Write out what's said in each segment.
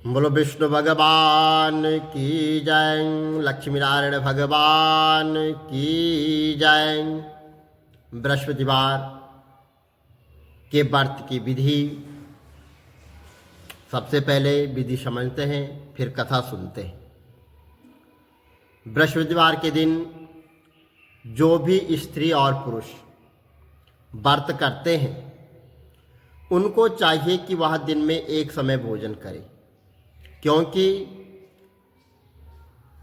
बोलो विष्णु भगवान की जय, लक्ष्मी नारायण भगवान की जय। बृहस्पतिवार के व्रत की विधि। सबसे पहले विधि समझते हैं, फिर कथा सुनते हैं। बृहस्पतिवार के दिन जो भी स्त्री और पुरुष व्रत करते हैं उनको चाहिए कि वह दिन में एक समय भोजन करें, क्योंकि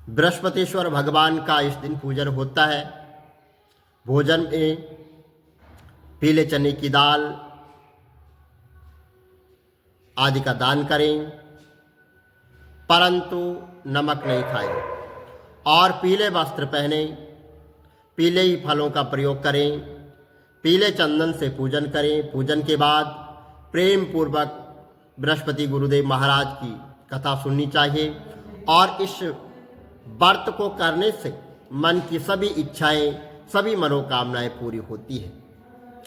बृहस्पतिश्वर भगवान का इस दिन पूजन होता है। भोजन में पीले चने की दाल आदि का दान करें, परंतु नमक नहीं खाएं और पीले वस्त्र पहने, पीले ही फलों का प्रयोग करें, पीले चंदन से पूजन करें। पूजन के बाद प्रेम पूर्वक बृहस्पति गुरुदेव महाराज की कथा सुननी चाहिए और इस व्रत को करने से मन की सभी इच्छाएं, सभी मनोकामनाएं पूरी होती है।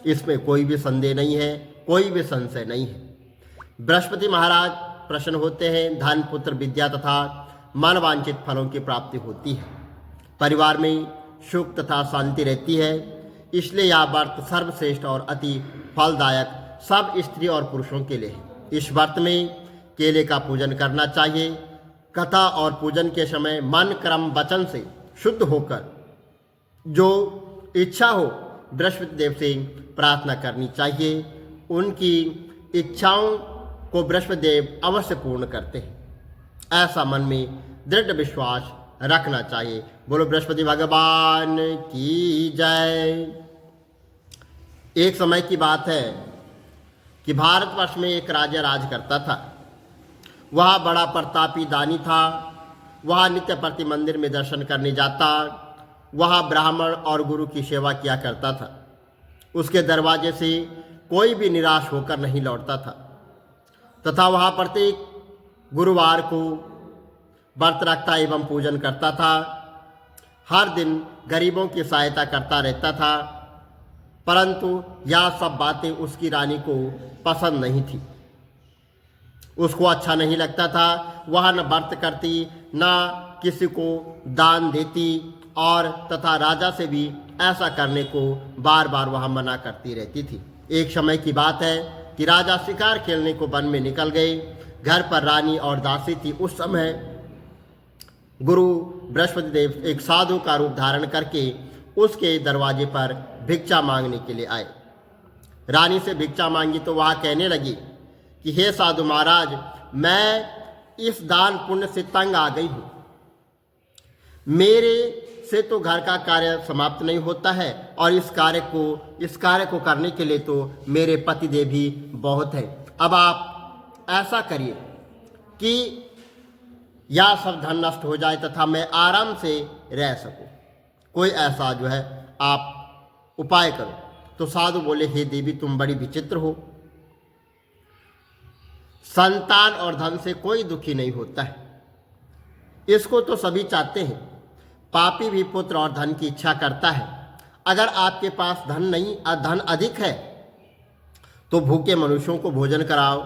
इसमें कोई भी संदेह नहीं है, कोई भी संशय नहीं है। बृहस्पति महाराज प्रसन्न होते हैं, धन पुत्र विद्या तथा मन वांछित फलों की प्राप्ति होती है। परिवार में सुख तथा शांति रहती है। इसलिए यह व्रत सर्वश्रेष्ठ और अति फलदायक सब स्त्री और पुरुषों के लिए है। इस व्रत में केले का पूजन करना चाहिए। कथा और पूजन के समय मन क्रम वचन से शुद्ध होकर जो इच्छा हो बृहस्पति देव से प्रार्थना करनी चाहिए। उनकी इच्छाओं को बृहस्पति देव अवश्य पूर्ण करते हैं, ऐसा मन में दृढ़ विश्वास रखना चाहिए। बोलो बृहस्पति भगवान की जय। एक समय की बात है कि भारतवर्ष में एक राजा राज करता था। वह बड़ा प्रतापी दानी था। वह नित्य प्रति मंदिर में दर्शन करने जाता। वह ब्राह्मण और गुरु की सेवा किया करता था। उसके दरवाजे से कोई भी निराश होकर नहीं लौटता था तथा वह प्रत्येक गुरुवार को व्रत रखता एवं पूजन करता था। हर दिन गरीबों की सहायता करता रहता था, परंतु यह सब बातें उसकी रानी को पसंद नहीं थी। उसको अच्छा नहीं लगता था। वह न व्रत करती, न किसी को दान देती और तथा राजा से भी ऐसा करने को बार बार वह मना करती रहती थी। एक समय की बात है कि राजा शिकार खेलने को वन में निकल गए। घर पर रानी और दासी थी। उस समय गुरु बृहस्पति देव एक साधु का रूप धारण करके उसके दरवाजे पर भिक्षा मांगने के लिए आए। रानी से भिक्षा मांगी तो वह कहने लगी कि हे साधु महाराज, मैं इस दान पुण्य से तंग आ गई हूँ। मेरे से तो घर का कार्य समाप्त नहीं होता है और इस कार्य को करने के लिए तो मेरे पति देव भी बहुत है। अब आप ऐसा करिए कि यह सब धन नष्ट हो जाए तथा मैं आराम से रह सकूं। कोई ऐसा जो है आप उपाय करो। तो साधु बोले, हे देवी, तुम बड़ी विचित्र हो। संतान और धन से कोई दुखी नहीं होता है, इसको तो सभी चाहते हैं। पापी भी पुत्र और धन की इच्छा करता है। अगर आपके पास धन अधिक है तो भूखे मनुष्यों को भोजन कराओ,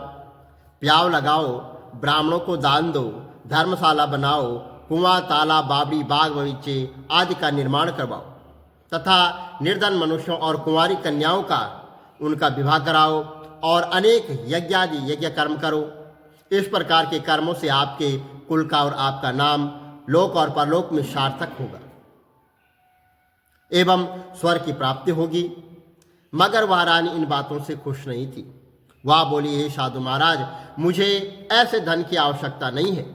प्याव लगाओ, ब्राह्मणों को दान दो, धर्मशाला बनाओ, कुआं, तालाब, बावड़ी, बाग बगीचे आदि का निर्माण करवाओ तथा निर्धन मनुष्यों और कुंवारी कन्याओं का उनका विवाह कराओ और अनेक यज्ञ कर्म करो। इस प्रकार के कर्मों से आपके कुल का और आपका नाम लोक और परलोक में सार्थक होगा एवं स्वर्ग की प्राप्ति होगी। मगर वह रानी इन बातों से खुश नहीं थी। वह बोली, हे साधु महाराज, मुझे ऐसे धन की आवश्यकता नहीं है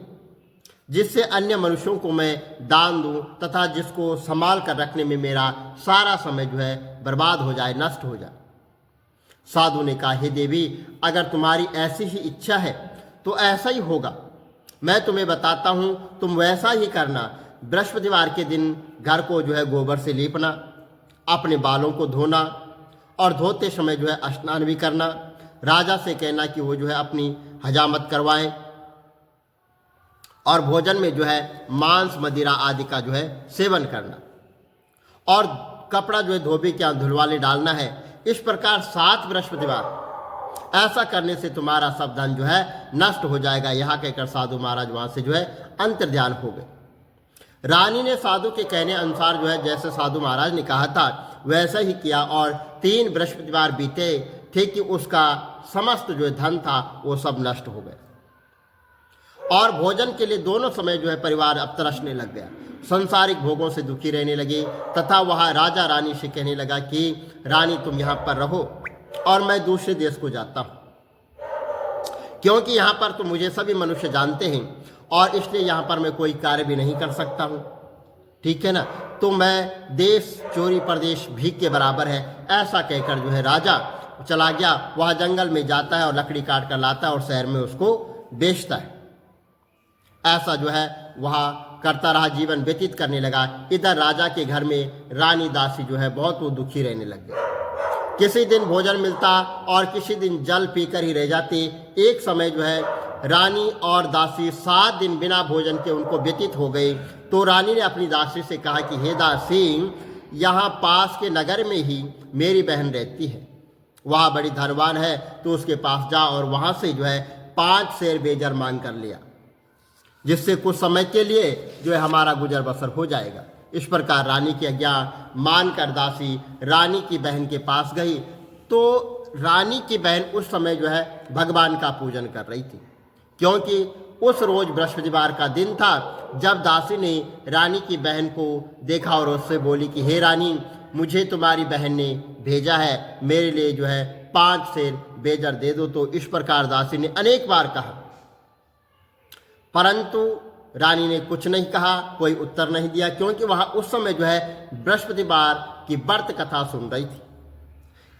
जिससे अन्य मनुष्यों को मैं दान दूं तथा जिसको संभाल कर रखने में मेरा सारा समय जो है बर्बाद हो जाए, नष्ट हो जाए। साधु ने कहा, हे देवी, अगर तुम्हारी ऐसी ही इच्छा है तो ऐसा ही होगा। मैं तुम्हें बताता हूँ, तुम वैसा ही करना। बृहस्पतिवार के दिन घर को जो है गोबर से लीपना, अपने बालों को धोना और धोते समय जो है स्नान भी करना। राजा से कहना कि वो जो है अपनी हजामत करवाएं और भोजन में जो है मांस, मदिरा आदि का जो है सेवन करना और कपड़ा जो है धोबी के यहाँ धुलवाले डालना है। इस प्रकार 7 बृहस्पतिवार ऐसा करने से तुम्हारा सब धन जो है नष्ट हो जाएगा। यहाँ कहकर साधु महाराज वहाँ से जो है अंतर्ध्यान हो गए। रानी ने साधु के कहने अनुसार जो है जैसे साधु महाराज ने कहा था वैसा ही किया और 3 बृहस्पतिवार बीते थे कि उसका समस्त जो धन था वो सब नष्ट हो गए और भोजन के लिए दोनों समय जो है परिवार अब तरसने लग गया। संसारिक भोगों से दुखी रहने लगे तथा वह राजा रानी से कहने लगा कि रानी तुम यहाँ पर रहो और मैं दूसरे देश को जाता हूँ, क्योंकि यहाँ पर तो मुझे सभी मनुष्य जानते हैं और इसलिए यहाँ पर मैं कोई कार्य भी नहीं कर सकता हूँ। ठीक है ना, तो मैं देश चोरी प्रदेश भीख के बराबर है। ऐसा कहकर जो है राजा चला गया। वह जंगल में जाता है और लकड़ी काट कर लाता है और शहर में उसको बेचता है। ऐसा जो है वह करता रहा, जीवन व्यतीत करने लगा। इधर राजा के घर में रानी दासी जो है बहुत वो दुखी रहने लग गई। किसी दिन भोजन मिलता और किसी दिन जल पीकर ही रह जाती। एक समय जो है रानी और दासी 7 दिन बिना भोजन के उनको व्यतीत हो गए। तो रानी ने अपनी दासी से कहा कि हे दासी, यहाँ पास के नगर में ही मेरी बहन रहती है, वह बड़ी धनवान है, तो उसके पास जा और वहाँ से जो है 5 सेर बेजर मांग कर लिया, जिससे कुछ समय के लिए जो है हमारा गुजर बसर हो जाएगा। इस प्रकार रानी की आज्ञा मानकर दासी रानी की बहन के पास गई। तो रानी की बहन उस समय जो है भगवान का पूजन कर रही थी, क्योंकि उस रोज बृहस्पतिवार का दिन था। जब दासी ने रानी की बहन को देखा और उससे बोली कि हे रानी, मुझे तुम्हारी बहन ने भेजा है, मेरे लिए जो है 5 सेर बेजर दे दो। तो इस प्रकार दासी ने अनेक बार कहा, परंतु रानी ने कुछ नहीं कहा, कोई उत्तर नहीं दिया, क्योंकि वह उस समय जो है बृहस्पतिवार की व्रत कथा सुन रही थी।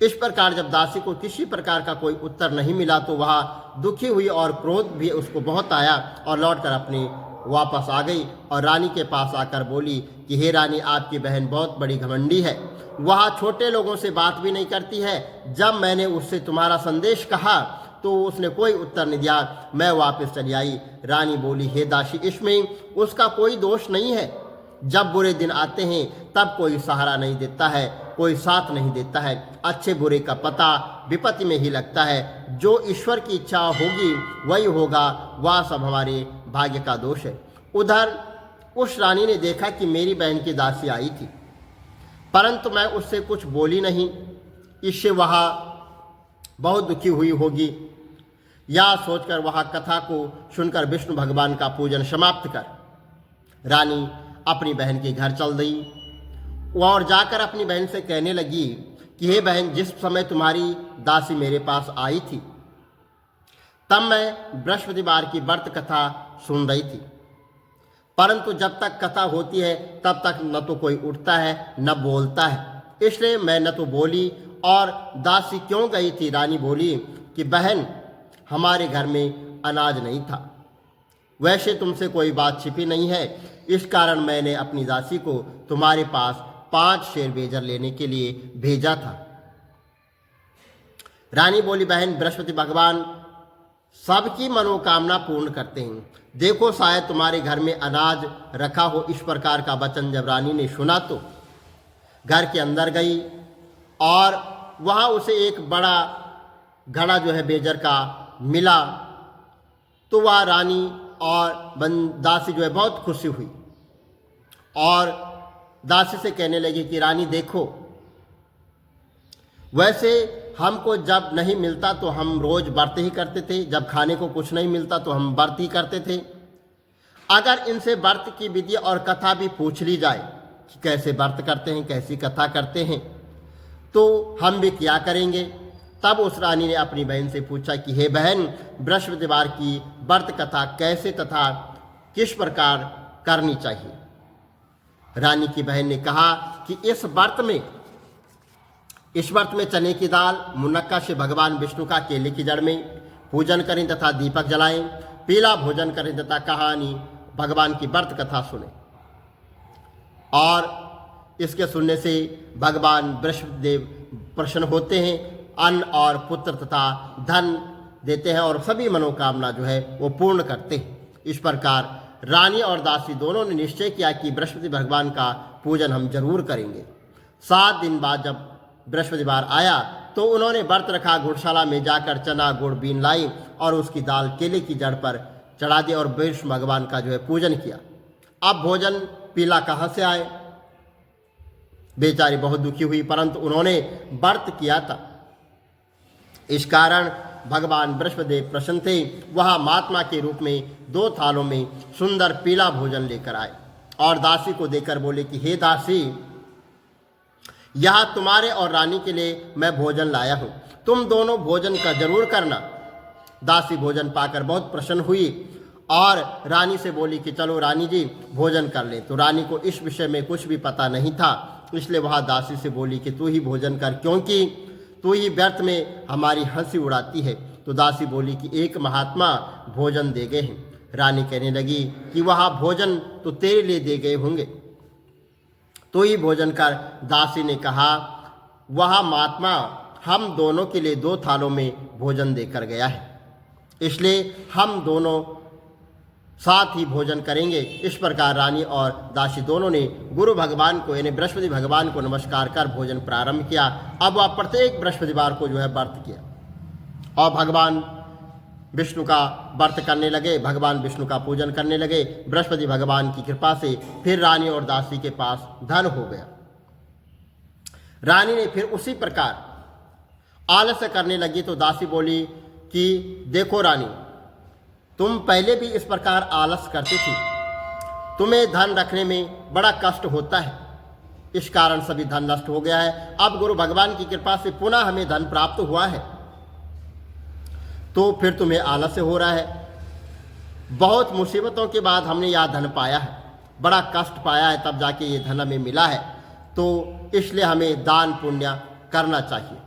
इस प्रकार जब दासी को किसी प्रकार का कोई उत्तर नहीं मिला तो वह दुखी हुई और क्रोध भी उसको बहुत आया और लौटकर अपनी वापस आ गई और रानी के पास आकर बोली कि हे रानी, आपकी बहन बहुत बड़ी घमंडी है, वह छोटे लोगों से बात भी नहीं करती है। जब मैंने उससे तुम्हारा संदेश कहा तो उसने कोई उत्तर नहीं दिया, मैं वापस चली आई। रानी बोली, हे दासी, इसमें उसका कोई दोष नहीं है। जब बुरे दिन आते हैं तब कोई सहारा नहीं देता है, कोई साथ नहीं देता है। अच्छे बुरे का पता विपत्ति में ही लगता है। जो ईश्वर की इच्छा होगी वही होगा, वह सब हमारे भाग्य का दोष है। उधर उस रानी ने देखा कि मेरी बहन की दासी आई थी, परंतु मैं उससे कुछ बोली नहीं। इससे वह बहुत दुखी हुई होगी। या सोचकर वह कथा को सुनकर विष्णु भगवान का पूजन समाप्त कर रानी अपनी बहन के घर चल गई और जाकर अपनी बहन से कहने लगी कि हे बहन, जिस समय तुम्हारी दासी मेरे पास आई थी तब मैं बृहस्पतिवार की व्रत कथा सुन रही थी, परंतु जब तक कथा होती है तब तक न तो कोई उठता है न बोलता है, इसलिए मैं न तो बोली। और दासी क्यों गई थी? रानी बोली कि बहन, हमारे घर में अनाज नहीं था, वैसे तुमसे कोई बात छिपी नहीं है, इस कारण मैंने अपनी दासी को तुम्हारे पास 5 शेर बेजर लेने के लिए भेजा था। रानी बोली, बहन, बृहस्पति भगवान सबकी मनोकामना पूर्ण करते हैं, देखो शायद तुम्हारे घर में अनाज रखा हो। इस प्रकार का वचन जब रानी ने सुना तो घर के अंदर गई और वहाँ उसे एक बड़ा घड़ा जो है बेजर का मिला। तो वह रानी और दासी जो है बहुत खुशी हुई और दासी से कहने लगी कि रानी देखो, वैसे हमको जब नहीं मिलता तो हम रोज व्रत ही करते थे, जब खाने को कुछ नहीं मिलता तो हम व्रत ही करते थे। अगर इनसे व्रत की विधि और कथा भी पूछ ली जाए कि कैसे व्रत करते हैं, कैसी कथा करते हैं, तो हम भी क्या करेंगे। तब उस रानी ने अपनी बहन से पूछा कि हे बहन, बृहस्पतिवार की व्रत कथा कैसे तथा किस प्रकार करनी चाहिए। रानी की बहन ने कहा कि इस व्रत में चने की दाल, मुनक्का से भगवान विष्णु का केले की जड़ में पूजन करें तथा दीपक जलाएं, पीला भोजन करें तथा कहानी भगवान की व्रत कथा सुने। और इसके सुनने से भगवान बृहस्पतिदेव प्रसन्न होते हैं, अन्न और पुत्र तथा धन देते हैं और सभी मनोकामना जो है वो पूर्ण करते हैं। इस प्रकार रानी और दासी दोनों ने निश्चय किया कि बृहस्पति भगवान का पूजन हम जरूर करेंगे। 7 दिन बाद जब बृहस्पतिवार आया तो उन्होंने व्रत रखा, घुड़शाला में जाकर चना गुड़ बीन लाई और उसकी दाल केले की जड़ पर चढ़ा दी और विष्णु भगवान का जो है पूजन किया। अब भोजन पीला कहाँ से आए? बेचारी बहुत दुखी हुई, परंतु उन्होंने व्रत किया था। इस कारण भगवान बृहस्पतिदेव प्रसन्न थे। वह महात्मा के रूप में 2 थालों में सुंदर पीला भोजन लेकर आए और दासी को देकर बोले कि हे दासी, यह तुम्हारे और रानी के लिए मैं भोजन लाया हूँ, तुम दोनों भोजन का जरूर करना। दासी भोजन पाकर बहुत प्रसन्न हुई और रानी से बोली कि चलो रानी जी भोजन कर लें। तो रानी को इस विषय में कुछ भी पता नहीं था, इसलिए वह दासी से बोली कि तू ही भोजन कर, क्योंकि तू ही व्यर्थ में हमारी हंसी उड़ाती है। तो दासी बोली कि एक महात्मा भोजन दे गए हैं। रानी कहने लगी कि वह भोजन तो तेरे लिए दे गए होंगे, तो ही भोजन कर। दासी ने कहा वह महात्मा हम दोनों के लिए 2 थालों में भोजन देकर गया है, इसलिए हम दोनों साथ ही भोजन करेंगे। इस प्रकार रानी और दासी दोनों ने गुरु भगवान को यानी बृहस्पति भगवान को नमस्कार कर भोजन प्रारंभ किया। अब वह प्रत्येक बृहस्पतिवार को जो है व्रत किया और भगवान विष्णु का व्रत करने लगे, भगवान विष्णु का पूजन करने लगे। बृहस्पति भगवान की कृपा से फिर रानी और दासी के पास धन हो गया। रानी ने फिर उसी प्रकार आलस्य करने लगी तो दासी बोली कि देखो रानी, तुम पहले भी इस प्रकार आलस करती थी, तुम्हें धन रखने में बड़ा कष्ट होता है, इस कारण सभी धन नष्ट हो गया है। अब गुरु भगवान की कृपा से पुनः हमें धन प्राप्त हुआ है, तो फिर तुम्हें आलस्य हो रहा है। बहुत मुसीबतों के बाद हमने यह धन पाया है, बड़ा कष्ट पाया है, तब जाके ये धन हमें मिला है, तो इसलिए हमें दान पुण्य करना चाहिए।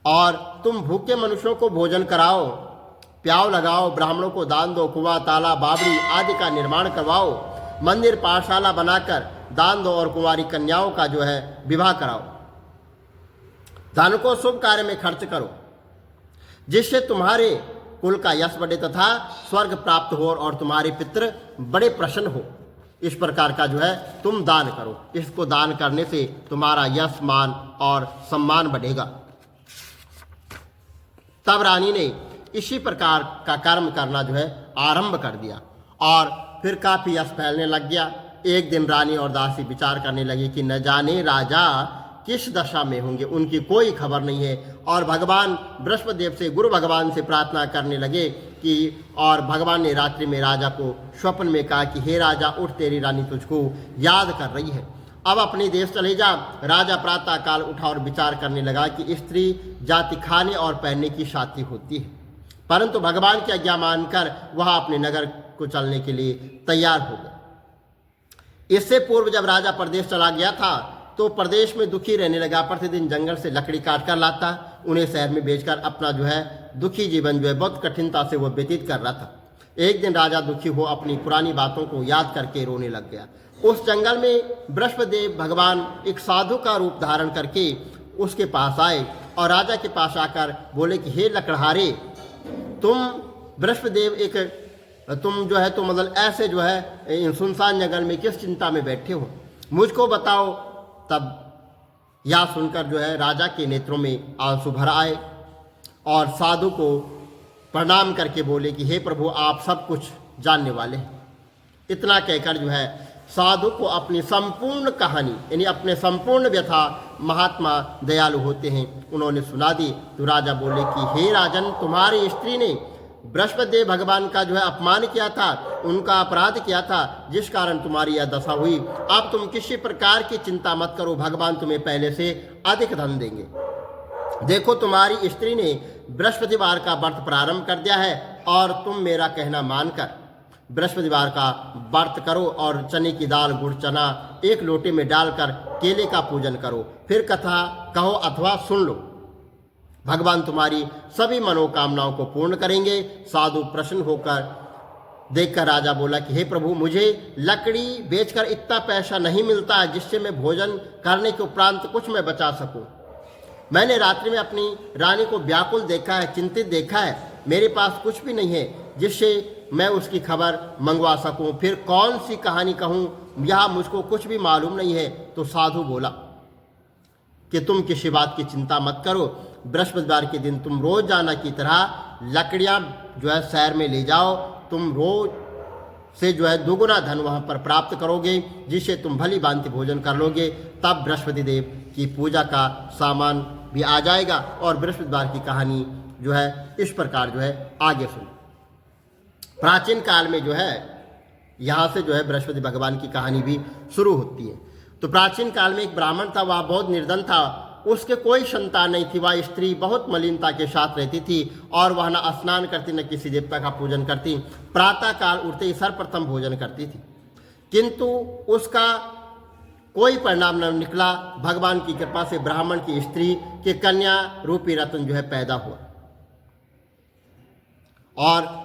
और तुम भूखे मनुष्यों को भोजन कराओ, प्याव लगाओ, ब्राह्मणों को दान दो, कुआं ताला बावड़ी आदि का निर्माण करवाओ, मंदिर पाठशाला बनाकर दान दो और कुंवारी कन्याओं का जो है विवाह कराओ। धन को शुभ कार्य में खर्च करो, जिससे तुम्हारे कुल का यश बढ़े तथा स्वर्ग प्राप्त हो और तुम्हारे पितृ बड़े प्रसन्न हो। इस प्रकार का जो है तुम दान करो, इसको दान करने से तुम्हारा यश मान और सम्मान बढ़ेगा। तब रानी ने इसी प्रकार का कर्म करना जो है आरंभ कर दिया और फिर काफी यश फैलने लग गया। एक दिन रानी और दासी विचार करने लगी कि न जाने राजा किस दशा में होंगे, उनकी कोई खबर नहीं है। और भगवान बृहस्पतिदेव से गुरु भगवान से प्रार्थना करने लगे कि और भगवान ने रात्रि में राजा को स्वप्न में कहा कि हे राजा उठ, तेरी रानी तुझको याद कर रही है, अब अपने देश चले जा। राजा प्रातः काल उठा और विचार करने लगा कि स्त्री जाति खाने और पहनने की शादी होती है, परंतु भगवान की आज्ञा मानकर वह अपने नगर को चलने के लिए तैयार हो गया। इससे पूर्व जब राजा प्रदेश चला गया था तो प्रदेश में दुखी रहने लगा, प्रतिदिन जंगल से लकड़ी काट कर लाता, उन्हें शहर में बेचकर अपना जो है दुखी जीवन जो है बहुत कठिनता से वो व्यतीत कर रहा था। एक दिन राजा दुखी हो अपनी पुरानी बातों को याद करके रोने लग गया। उस जंगल में बृहस्पतिदेव भगवान एक साधु का रूप धारण करके उसके पास आए और राजा के पास आकर बोले कि हे लकड़हारे, तुम बृहस्पतिदेव तुम जो है तो मतलब ऐसे जो है सुनसान जंगल में किस चिंता में बैठे हो, मुझको बताओ। तब यह सुनकर जो है राजा के नेत्रों में आंसू भर आए और साधु को प्रणाम करके बोले कि हे प्रभु, आप सब कुछ जानने वाले हैं। इतना कहकर जो है साधु को अपनी संपूर्ण कहानी यानी अपने संपूर्ण व्यथा, महात्मा दयालु होते हैं, उन्होंने सुना दी। तो राजा बोले कि हे राजन, तुम्हारी स्त्री ने बृहस्पतिदेव भगवान का जो है अपमान किया था, उनका अपराध किया था, जिस कारण तुम्हारी यह दशा हुई। अब तुम किसी प्रकार की चिंता मत करो, भगवान तुम्हें पहले से अधिक धन देंगे। देखो, तुम्हारी स्त्री ने बृहस्पतिवार का व्रत प्रारंभ कर दिया है और तुम मेरा कहना मानकर बृहस्पतिवार का व्रत करो और चने की दाल गुड़ चना 1 लोटे में डालकर केले का पूजन करो, फिर कथा कहो अथवा सुन लो, भगवान तुम्हारी सभी मनोकामनाओं को पूर्ण करेंगे। साधु प्रसन्न होकर देखकर राजा बोला कि हे प्रभु, मुझे लकड़ी बेचकर इतना पैसा नहीं मिलता जिससे मैं भोजन करने के उपरांत कुछ मैं बचा सकूं। मैंने रात्रि में अपनी रानी को व्याकुल देखा है, चिंतित देखा है, मेरे पास कुछ भी नहीं है जिससे मैं उसकी खबर मंगवा सकूं। फिर कौन सी कहानी कहूं, यह मुझको कुछ भी मालूम नहीं है। तो साधु बोला कि तुम किसी बात की चिंता मत करो, बृहस्पतिवार के दिन तुम रोजाना की तरह लकड़ियां जो है शहर में ले जाओ, तुम रोज से जो है दुगुना धन वहाँ पर प्राप्त करोगे, जिससे तुम भली भांति भोजन कर लोगे। तब बृहस्पति देव की पूजा का सामान भी आ जाएगा। और बृहस्पतिवार की कहानी जो है इस प्रकार जो है आगे सुनो। प्राचीन काल में जो है यहाँ से जो है बृहस्पति भगवान की कहानी भी शुरू होती है। तो प्राचीन काल में एक ब्राह्मण था, वह बहुत निर्धन था, उसके कोई संतान नहीं थी। वह स्त्री बहुत मलिनता के साथ रहती थी और वह न स्नान करती न किसी देवता का पूजन करती। प्रातः काल उठते ही सर्वप्रथम भोजन करती थी, किंतु उसका कोई परिणाम न निकला। भगवान की कृपा से ब्राह्मण की स्त्री के कन्या रूपी रत्न जो है पैदा हुआ, और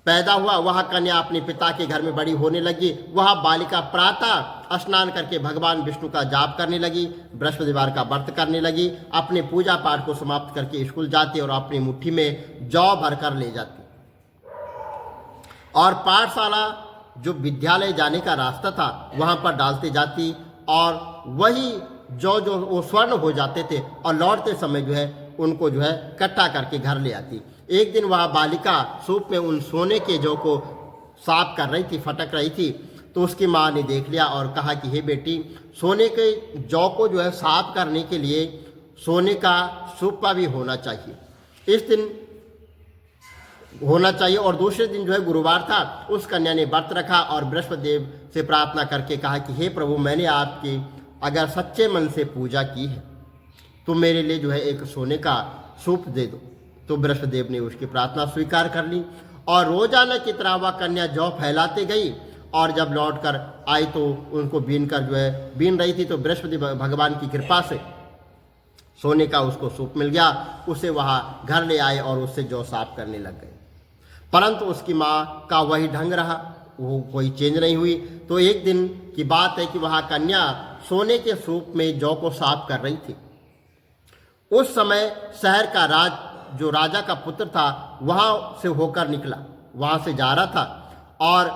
पैदा हुआ वह कन्या अपने पिता के घर में बड़ी होने लगी। वह बालिका प्रातः स्नान करके भगवान विष्णु का जाप करने लगी, बृहस्पतिवार का व्रत करने लगी, अपने पूजा पाठ को समाप्त करके स्कूल जाती और अपनी मुट्ठी में जौ भरकर ले जाती, और पाठशाला जो विद्यालय जाने का रास्ता था वहां पर डालते जाती, और वही जौ जो वो स्वर्ण हो जाते थे और लौटते समय जो है उनको जो है इकट्ठा करके घर ले आती। एक दिन वह बालिका सूप में उन सोने के जौ को साफ कर रही थी, फटक रही थी, तो उसकी माँ ने देख लिया और कहा कि हे बेटी, सोने के जौ को जो है साफ करने के लिए सोने का सूपा भी होना चाहिए, इस दिन होना चाहिए। और दूसरे दिन जो है गुरुवार था, उस कन्या ने व्रत रखा और बृहस्पति देव से प्रार्थना करके कहा कि हे प्रभु, मैंने आपकी अगर सच्चे मन से पूजा की है तो मेरे लिए जो है एक सोने का सूप दे दो। तो बृहस्पति देव ने उसकी प्रार्थना स्वीकार कर ली, और रोजाना की तरह वह कन्या जौ फैलाते गई, और जब लौट कर आई तो उनको बीन कर जो है बीन रही थी, तो बृहस्पति भगवान की कृपा से सोने का उसको सूप मिल गया। उसे वहाँ घर ले आए और उससे जौ साफ करने लग गए, परंतु उसकी माँ का वही ढंग रहा, वो कोई चेंज नहीं हुई। तो एक दिन की बात है कि वह कन्या सोने के सूप में जौ को साफ कर रही थी। उस समय शहर का जो राजा का पुत्र था वहां से होकर निकला, वहां से जा रहा था, और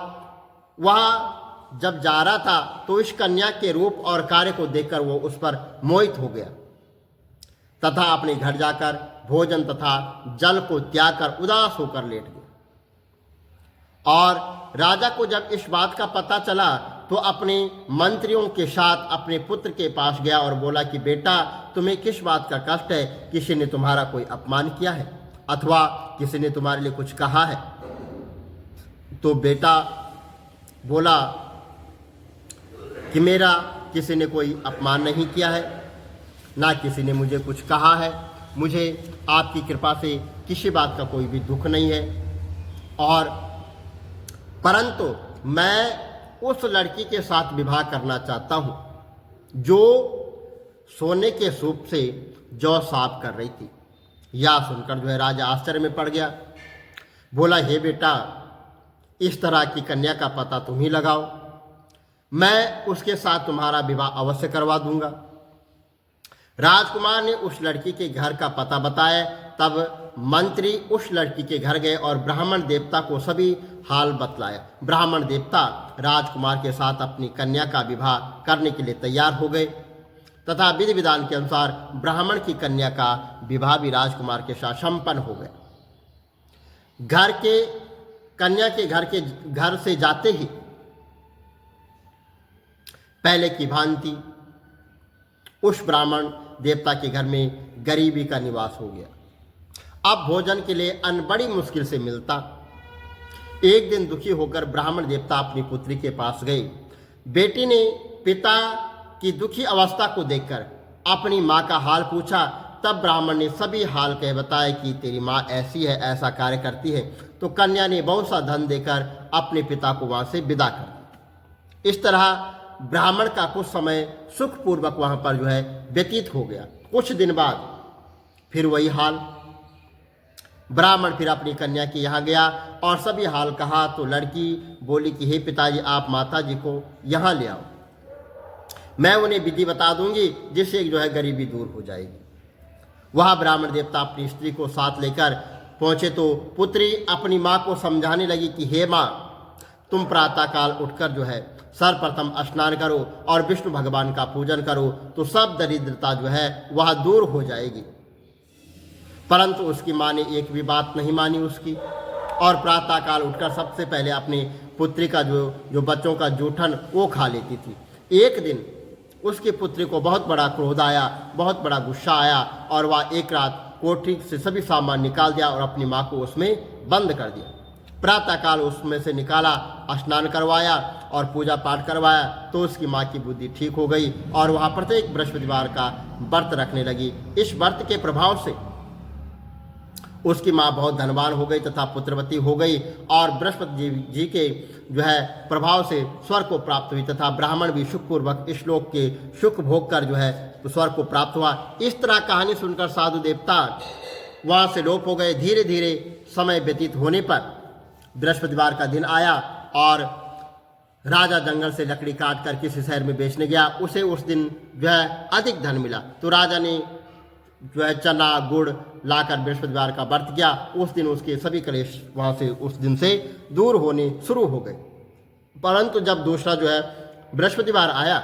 वह जब जा रहा था तो इस कन्या के रूप और कार्य को देखकर वो उस पर मोहित हो गया, तथा अपने घर जाकर भोजन तथा जल को त्याग कर उदास होकर लेट गया। और राजा को जब इस बात का पता चला तो अपने मंत्रियों के साथ अपने पुत्र के पास गया और बोला कि बेटा, तुम्हें किस बात का कष्ट है? किसी ने तुम्हारा कोई अपमान किया है अथवा किसी ने तुम्हारे लिए कुछ कहा है? तो बेटा बोला कि मेरा किसी ने कोई अपमान नहीं किया है, ना किसी ने मुझे कुछ कहा है, मुझे आपकी कृपा से किसी बात का कोई भी दुख नहीं है, और परंतु मैं उस लड़की के साथ विवाह करना चाहता हूँ जो सोने के सूप से जौ साफ कर रही थी। यह सुनकर जो है राजा आश्चर्य में पड़ गया। बोला, हे बेटा, इस तरह की कन्या का पता तुम ही लगाओ, मैं उसके साथ तुम्हारा विवाह अवश्य करवा दूंगा। राजकुमार ने उस लड़की के घर का पता बताया। तब मंत्री उस लड़की के घर गए और ब्राह्मण देवता को सभी हाल बतलाया। ब्राह्मण देवता राजकुमार के साथ अपनी कन्या का विवाह करने के लिए तैयार हो गए, तथा विधि विधान के अनुसार ब्राह्मण की कन्या का विवाह भी राजकुमार के साथ संपन्न हो गया। कन्या के घर से जाते ही पहले की भांति उस ब्राह्मण देवता के घर में गरीबी का निवास हो गया। अब भोजन के लिए अन्न बड़ी मुश्किल से मिलता। एक दिन दुखी होकर ब्राह्मण देवता अपनी पुत्री के पास गए। बेटी ने पिता की दुखी अवस्था को देखकर अपनी माँ का हाल पूछा। तब ब्राह्मण ने सभी हाल कह बताया कि तेरी माँ ऐसी है, ऐसा कार्य करती है। तो कन्या ने बहुत सा धन देकर अपने पिता को वहाँ से विदा कर दिया। इस तरह ब्राह्मण का कुछ समय सुखपूर्वक वहाँ पर जो है व्यतीत हो गया। कुछ दिन बाद फिर वही हाल। ब्राह्मण फिर अपनी कन्या के यहाँ गया और सभी हाल कहा। तो लड़की बोली कि हे पिताजी, आप माता जी को यहाँ ले आओ, मैं उन्हें विधि बता दूंगी जिससे जो है गरीबी दूर हो जाएगी। वह ब्राह्मण देवता अपनी स्त्री को साथ लेकर पहुंचे तो पुत्री अपनी माँ को समझाने लगी कि हे माँ, तुम प्रातःकाल उठकर जो है सर्वप्रथम स्नान करो और विष्णु भगवान का पूजन करो तो सब दरिद्रता जो है वह दूर हो जाएगी। परंतु उसकी माँ ने एक भी बात नहीं मानी उसकी, और प्रातःकाल उठकर सबसे पहले अपनी पुत्री का जो बच्चों का जूठन वो खा लेती थी। एक दिन उसकी पुत्री को बहुत बड़ा क्रोध आया, बहुत बड़ा गुस्सा आया, और वह एक रात कोठरी से सभी सामान निकाल दिया और अपनी माँ को उसमें बंद कर दिया। प्रातःकाल उसमें से निकाला, स्नान करवाया और पूजा पाठ करवाया तो उसकी माँ की बुद्धि ठीक हो गई और वह प्रत्येक बृहस्पतिवार का व्रत रखने लगी। इस व्रत के प्रभाव से उसकी माँ बहुत धनवान हो गई तथा पुत्रवती हो गई, और बृहस्पति जी के जो है प्रभाव से स्वर्ग को प्राप्त हुई तथा ब्राह्मण भी सुखपूर्वक इस लोक के सुख भोग कर जो है स्वर्ग को प्राप्त हुआ। इस तरह कहानी सुनकर साधु देवता वहाँ से लोप हो गए। धीरे धीरे समय व्यतीत होने पर बृहस्पतिवार का दिन आया और राजा जंगल से लकड़ी काट कर किसी शहर में बेचने गया। उसे उस दिन जो है अधिक धन मिला तो राजा ने जो है चना गुड़ लाकर बृहस्पतिवार का व्रत किया। उस दिन उसके सभी क्लेश वहाँ से उस दिन से दूर होने शुरू हो गए। परंतु जब दूसरा जो है बृहस्पतिवार आया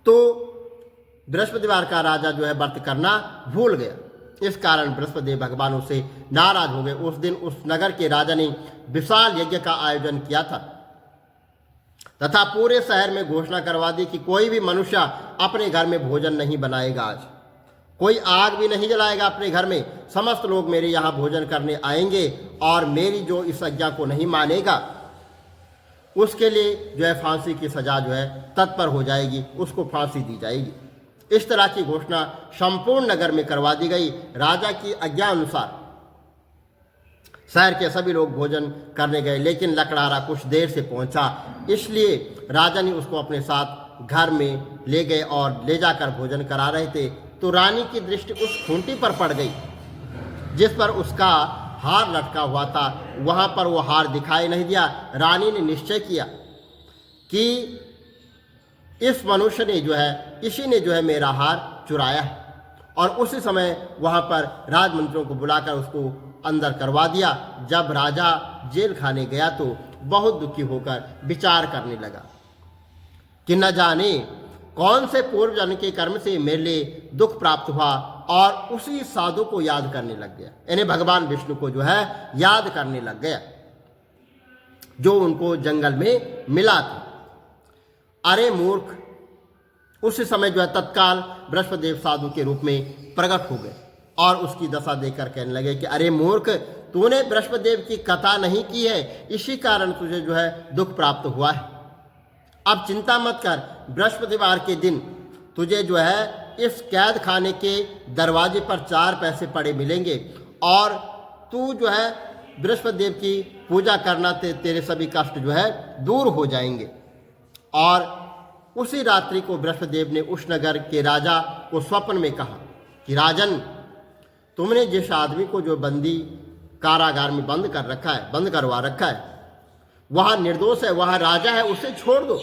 तो बृहस्पतिवार का राजा जो है व्रत करना भूल गया। इस कारण बृहस्पति भगवान उससे नाराज हो गए। उस दिन उस नगर के राजा ने विशाल यज्ञ का आयोजन किया था तथा पूरे शहर में घोषणा करवा दी कि कोई भी मनुष्य अपने घर में भोजन नहीं बनाएगा, आज कोई आग भी नहीं जलाएगा अपने घर में। समस्त लोग मेरे यहाँ भोजन करने आएंगे और मेरी जो इस आज्ञा को नहीं मानेगा उसके लिए जो है फांसी की सजा जो है तत्पर हो जाएगी, उसको फांसी दी जाएगी। इस तरह की घोषणा संपूर्ण नगर में करवा दी गई। राजा की आज्ञा अनुसार शहर के सभी लोग भोजन करने गए, लेकिन लकड़हारा कुछ देर से पहुंचा, इसलिए राजा ने उसको अपने साथ घर में ले गए और ले जाकर भोजन करा रहे थे तो रानी की दृष्टि उस खूंटी पर पड़ गई जिस पर उसका हार लटका हुआ था। वहां पर वो हार दिखाई नहीं दिया। रानी ने निश्चय किया कि इस मनुष्य ने जो है इसी ने जो है मेरा हार चुराया है, और उसी समय वहां पर राजमंत्रियों को बुलाकर उसको अंदर करवा दिया। जब राजा जेल खाने गया तो बहुत दुखी होकर विचार करने लगा कि न जाने कौन से पूर्व जन्म के कर्म से मेरे लिए दुख प्राप्त हुआ, और उसी साधु को याद करने लग गया, यानी भगवान विष्णु को जो है याद करने लग गया जो उनको जंगल में मिला था। अरे मूर्ख, उसी समय जो है तत्काल बृहस्पतिदेव साधु के रूप में प्रकट हो गए और उसकी दशा देखकर कहने लगे कि अरे मूर्ख, तूने बृहस्पतिदेव की कथा नहीं की है, इसी कारण तुझे जो है दुख प्राप्त हुआ है। अब चिंता मत कर, बृहस्पतिवार के दिन तुझे जो है इस कैद खाने के दरवाजे पर 4 पैसे पड़े मिलेंगे और तू जो है बृहस्पतिदेव की पूजा करना तेरे सभी कष्ट जो है दूर हो जाएंगे। और उसी रात्रि को बृहस्पतिदेव ने उस नगर के राजा को स्वप्न में कहा कि राजन, तुमने जिस आदमी को जो बंदी कारागार में बंद कर रखा है, बंद करवा रखा है, वह निर्दोष है, वह राजा है, उसे छोड़ दो।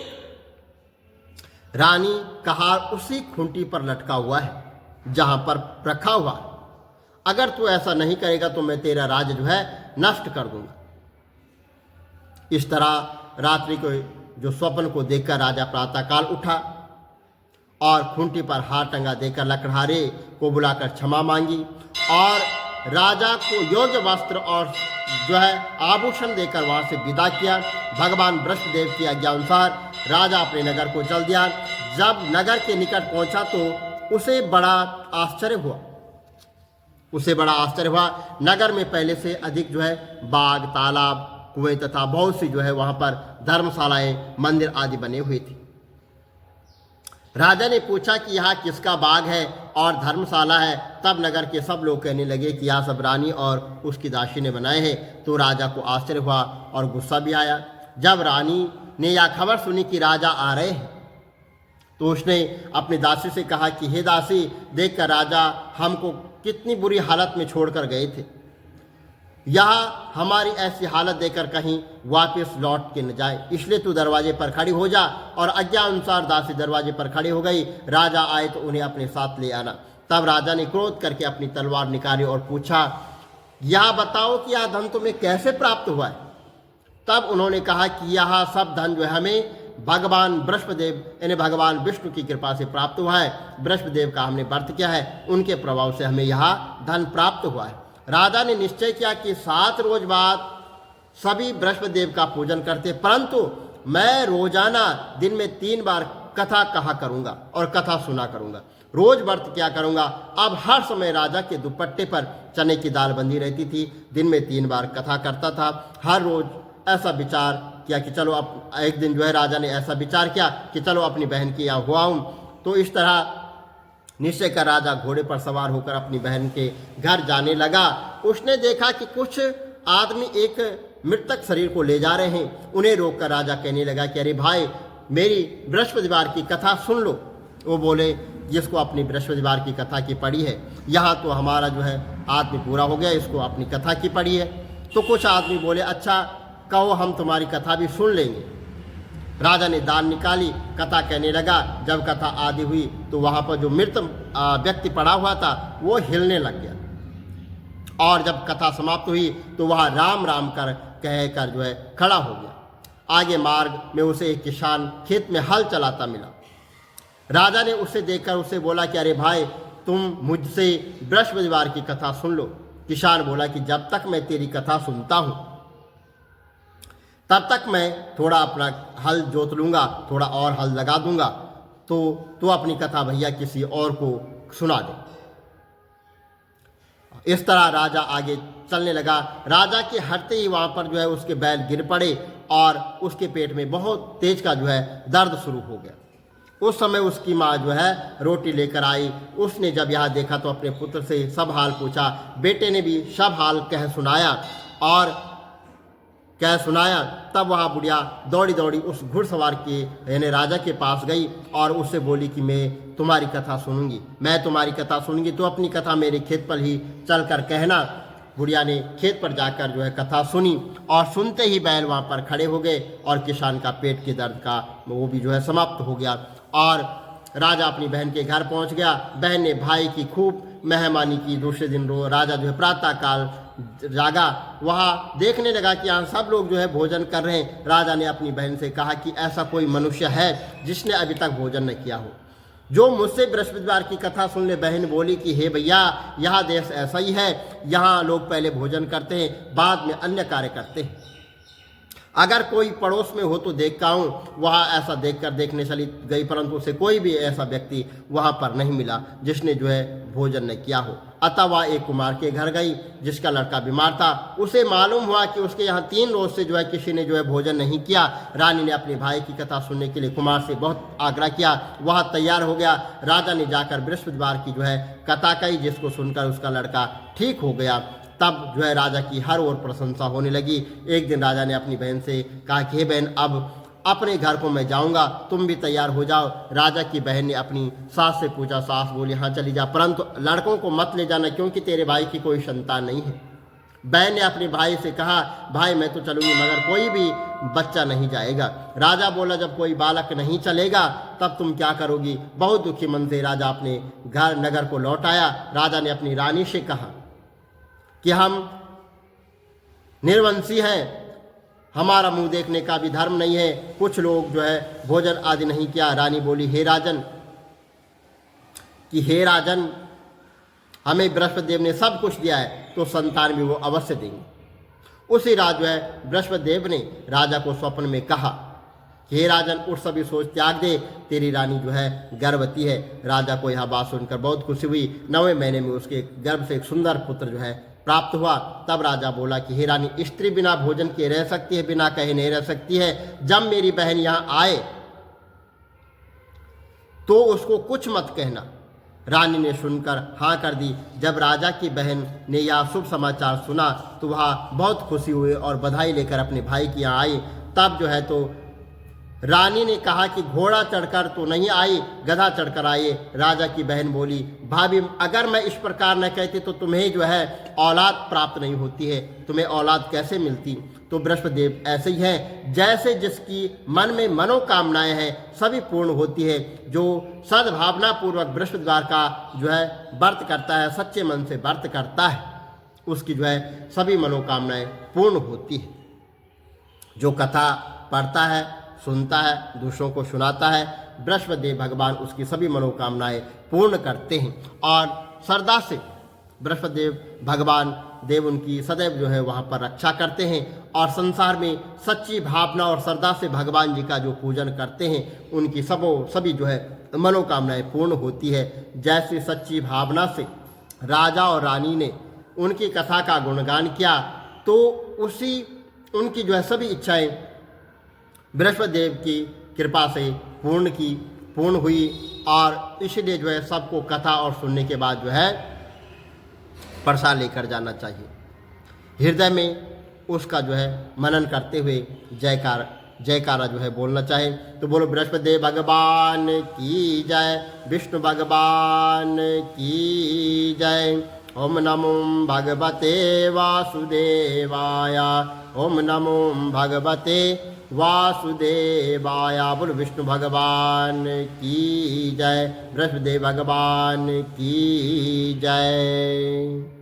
रानी का हार उसी खूंटी पर लटका हुआ है जहां पर रखा हुआ है। अगर तू ऐसा नहीं करेगा तो मैं तेरा राज जो है नष्ट कर दूंगा। इस तरह रात्रि को जो स्वप्न को देखकर राजा प्रातःकाल उठा और खूंटी पर हार टंगा देकर लकड़हारे को बुलाकर क्षमा मांगी और राजा को योग्य वस्त्र और जो है आभूषण देकर वहां से विदा किया। भगवान बृहस्पतिदेव की आज्ञा अनुसार राजा अपने नगर को चल दिया। जब नगर के निकट पहुंचा तो उसे बड़ा आश्चर्य हुआ। नगर में पहले से अधिक जो है बाग, तालाब, कुएं तथा बहुत सी जो है वहां पर धर्मशालाएं, मंदिर आदि बने हुए थे। राजा ने पूछा कि यहाँ किसका बाग है और धर्मशाला है। तब नगर के सब लोग कहने लगे कि यह सब रानी और उसकी दासी ने बनाए हैं। तो राजा को आश्चर्य हुआ और गुस्सा भी आया। जब रानी ने यह खबर सुनी कि राजा आ रहे हैं तो उसने अपनी दासी से कहा कि हे दासी, देखकर राजा हमको कितनी बुरी हालत में छोड़कर गए थे, यहाँ हमारी ऐसी हालत देखकर कहीं वापस लौट के न जाए, इसलिए तू दरवाजे पर खड़ी हो जा। और आज्ञा अनुसार दासी दरवाजे पर खड़ी हो गई। राजा आए तो उन्हें अपने साथ ले आना। तब राजा ने क्रोध करके अपनी तलवार निकाली और पूछा, यह बताओ कि यह धन तुम्हें कैसे प्राप्त हुआ है? तब उन्होंने कहा कि यह सब धन जो है हमें भगवान बृहस्पतिदेव यानी भगवान विष्णु की कृपा से प्राप्त हुआ है। बृहस्पतिदेव का हमने व्रत किया है, उनके प्रभाव से हमें यह धन प्राप्त हुआ है। राजा ने निश्चय किया कि 7 रोज बाद सभी बृहस्पतिदेव का पूजन करते, परंतु मैं रोजाना दिन में 3 बार कथा कहा करूंगा और कथा सुना करूंगा, रोज व्रत क्या करूंगा। अब हर समय राजा के दुपट्टे पर चने की दाल बंधी रहती थी, दिन में 3 बार कथा करता था। हर रोज ऐसा विचार किया कि चलो अब एक दिन जो है राजा ने ऐसा विचार किया कि चलो अपनी बहन के यहाँ हुआ हूँ। तो इस तरह निश्चय कर राजा घोड़े पर सवार होकर अपनी बहन के घर जाने लगा। उसने देखा कि कुछ आदमी एक मृतक शरीर को ले जा रहे हैं। उन्हें रोककर राजा कहने लगा कि अरे भाई, मेरी बृहस्पतिवार की कथा सुन लो। वो बोले, जिसको अपनी बृहस्पतिवार की कथा की पढ़ी है, यहाँ तो हमारा जो है आदमी पूरा हो गया, इसको अपनी कथा की पढ़ी है। तो कुछ आदमी बोले, अच्छा कहो, हम तुम्हारी कथा भी सुन लेंगे। राजा ने दाल निकाली, कथा कहने लगा। जब कथा आदि हुई तो वहाँ पर जो मृत व्यक्ति पड़ा हुआ था वो हिलने लग गया, और जब कथा समाप्त हुई तो वह राम राम कहकर जो है खड़ा हो गया। आगे मार्ग में उसे एक किसान खेत में हल चलाता मिला। राजा ने उसे देखकर उसे बोला कि अरे भाई, तुम मुझसे बृहस्पतिवार की कथा सुन लो। किसान बोला कि जब तक मैं तेरी कथा सुनता हूँ तब तक मैं थोड़ा अपना हल जोत लूँगा, थोड़ा और हल लगा दूंगा, तो अपनी कथा भैया किसी और को सुना दे। इस तरह राजा आगे चलने लगा। राजा के हटते ही वहाँ पर जो है उसके बैल गिर पड़े और उसके पेट में बहुत तेज का जो है दर्द शुरू हो गया। उस समय उसकी माँ जो है रोटी लेकर आई। उसने जब यहाँ देखा तो अपने पुत्र से सब हाल पूछा। बेटे ने भी सब हाल कह सुनाया। तब वह बुढ़िया दौड़ी दौड़ी उस घुड़सवार के यानी राजा के पास गई और उससे बोली कि मैं तुम्हारी कथा सुनूंगी, तो अपनी कथा मेरे खेत पर ही चल कर कहना। बुढ़िया ने खेत पर जाकर जो है कथा सुनी, और सुनते ही बैल वहाँ पर खड़े हो गए और किसान का पेट के दर्द का वो भी जो है समाप्त हो गया। और राजा अपनी बहन के घर पहुँच गया। बहन ने भाई की खूब मेहमानी की। दूसरे दिन राजा जो है प्रातःकाल जागा, वहाँ देखने लगा कि यहाँ सब लोग जो है भोजन कर रहे हैं। राजा ने अपनी बहन से कहा कि ऐसा कोई मनुष्य है जिसने अभी तक भोजन न किया हो, जो मुझसे बृहस्पतिवार की कथा सुन ले। बहन बोली कि हे भैया, यह देश ऐसा ही है, यहाँ लोग पहले भोजन करते हैं, बाद में अन्य कार्य करते हैं। अगर कोई पड़ोस में हो तो देखता हूँ। वहाँ ऐसा देखने चली गई, परंतु उसे कोई भी ऐसा व्यक्ति वहाँ पर नहीं मिला जिसने जो है भोजन न किया हो। अतः वह एक कुमार के घर गई जिसका लड़का बीमार था। उसे मालूम हुआ कि उसके यहाँ 3 रोज से जो है किसी ने जो है भोजन नहीं किया। रानी ने अपने भाई की कथा सुनने के लिए कुमार से बहुत आग्रह किया। वह तैयार हो गया। राजा ने जाकर बृहस्पतिवार की जो है कथा कही, जिसको सुनकर उसका लड़का ठीक हो गया। तब जो है राजा की हर ओर प्रशंसा होने लगी। एक दिन राजा ने अपनी बहन से कहा कि हे बहन, अब अपने घर को मैं जाऊंगा, तुम भी तैयार हो जाओ। राजा की बहन ने अपनी सास से पूछा। सास बोली, हाँ चली जा, परंतु लड़कों को मत ले जाना, क्योंकि तेरे भाई की कोई संतान नहीं है। बहन ने अपने भाई से कहा, भाई मैं तो चलूंगी, मगर कोई भी बच्चा नहीं जाएगा। राजा बोला, जब कोई बालक नहीं चलेगा तब तुम क्या करोगी। बहुत दुखी मन से राजा अपने नगर को लौट आया। राजा ने अपनी रानी से कहा कि हम निर्वंशी हैं, हमारा मुंह देखने का भी धर्म नहीं है, कुछ लोग जो है भोजन आदि नहीं किया। रानी बोली, हे राजन, हमें बृहस्पतिदेव ने सब कुछ दिया है, तो संतान भी वो अवश्य देंगे। उसी रात जो है बृहस्पतिदेव ने राजा को स्वप्न में कहा कि हे राजन, उठ सभी सोच त्याग दे, तेरी रानी जो है गर्भवती है। राजा को यह बात सुनकर बहुत खुशी हुई। 9वें महीने में उसके गर्भ से एक सुंदर पुत्र जो है प्राप्त हुआ। तब राजा बोला कि हे रानी, स्त्री बिना भोजन के रह सकती है, बिना कहे नहीं रह सकती है। जब मेरी बहन यहाँ आए तो उसको कुछ मत कहना। रानी ने सुनकर हाँ कर दी। जब राजा की बहन ने यह शुभ समाचार सुना तो वह बहुत खुशी हुई और बधाई लेकर अपने भाई की यहाँ आई। तब जो है तो रानी ने कहा कि घोड़ा चढ़कर तो नहीं आई, गधा चढ़कर आइए। राजा की बहन बोली, भाभी, अगर मैं इस प्रकार न कहती तो तुम्हें जो है औलाद प्राप्त नहीं होती है, तुम्हें औलाद कैसे मिलती। तो बृहस्पतिदेव ऐसे ही है, जैसे जिसकी मन में मनोकामनाएं हैं सभी पूर्ण होती है। जो सद्भावना पूर्वक बृहस्पतिवार का जो है व्रत करता है, सच्चे मन से व्रत करता है, उसकी जो है सभी मनोकामनाएं पूर्ण होती है। जो कथा पढ़ता है, सुनता है, दूसरों को सुनाता है, बृहस्पति भगवान उसकी सभी मनोकामनाएं पूर्ण करते हैं और श्रद्धा से बृहस्पति भगवान देव उनकी सदैव जो है वहाँ पर रक्षा करते हैं और संसार में सच्ची भावना और श्रद्धा से भगवान जी का जो पूजन करते हैं उनकी सभी जो है मनोकामनाएं पूर्ण होती है। जैसे सच्ची भावना से राजा और रानी ने उनकी कथा का गुणगान किया तो उनकी जो है सभी इच्छाएं बृहस्पति देव की कृपा से पूर्ण हुई और इसलिए जो है सबको कथा और सुनने के बाद जो है प्रसाद लेकर जाना चाहिए। हृदय में उसका जो है मनन करते हुए जयकारा जो है बोलना चाहे तो बोलो बृहस्पति भगवान की जय, विष्णु भगवान की जय। ओम नमो भगवते वासुदेवाय, ओम नमो भगवते वासुदेवाय। बोलो विष्णु भगवान की जय, बृहस्पति भगवान की जय।